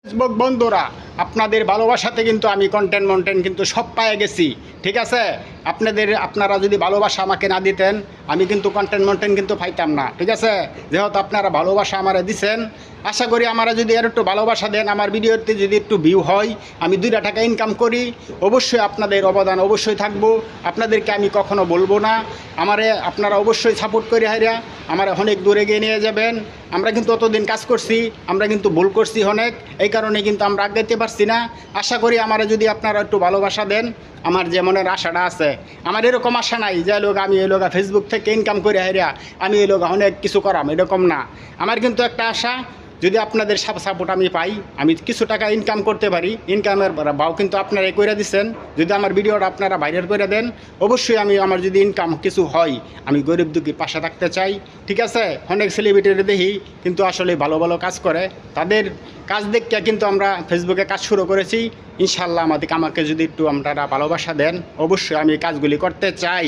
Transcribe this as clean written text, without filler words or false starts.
Facebook বন্ধুরা, আপনাদের ভালোবাসাতে কিন্তু আমি কন্টেন্ট কিন্তু সব পেয়ে গেছি। ঠিক আছে, আপনারা যদি ভালোবাসা আমাকে না দিতেন আমি কিন্তু কন্টেন্ট কিন্তু পাইতাম না। ঠিক আছে, যেহেতু আপনারা ভালোবাসা আমারে দিছেন, আশা করি আমারা যদি আর একটু ভালোবাসা দেন, আমার ভিডিওতে যদি একটু ভিউ হয়, আমি 2টা টাকা ইনকাম করি, অবশ্যই আপনাদের অবদান অবশ্যই থাকবো। আপনাদেরকে আমি কখনো বলবো না। আপনারা অবশ্যই সাপোর্ট করে হাইরা আমার অনেক দূরে গিয়ে নিয়ে যাবেন। আমরা কিন্তু অতদিন কাজ করছি, আমরা কিন্তু ভুল করছি অনেক, এই কারণে কিন্তু আমরা আগাইতে পারছি না। আশা করি আমারা যদি আপনারা একটু ভালোবাসা দেন, আমার যে মনের আশাটা আছে, আমার এরকম আশা নাই যে আমি এই লোক ফেসবুক থেকে ইনকাম করে হাইরা আমি এই লোক অনেক কিছু করাম, এরকম না। আমার কিন্তু একটা আশা, যদি আপনাদের সাপোর্ট আমি পাই, আমি কিছু টাকা ইনকাম করতে পারি, ইনকামের ভাও কিন্তু আপনারাই করে দিচ্ছেন। যদি আমার ভিডিওটা আপনারা ভাইরাল করে দেন, অবশ্যই আমার যদি ইনকাম কিছু হয়, আমি গরিব দুঃখীর পাশে থাকতে চাই। ঠিক আছে, অনেক সেলিব্রিটির দেখি কিন্তু আসলে ভালো ভালো কাজ করে, তাদের কাজ দেখতে কিন্তু আমরা ফেসবুকে কাজ শুরু করেছি। ইনশাল্লাহ আমাকে যদি একটু আপনারা ভালোবাসা দেন, অবশ্যই আমি কাজগুলি করতে চাই।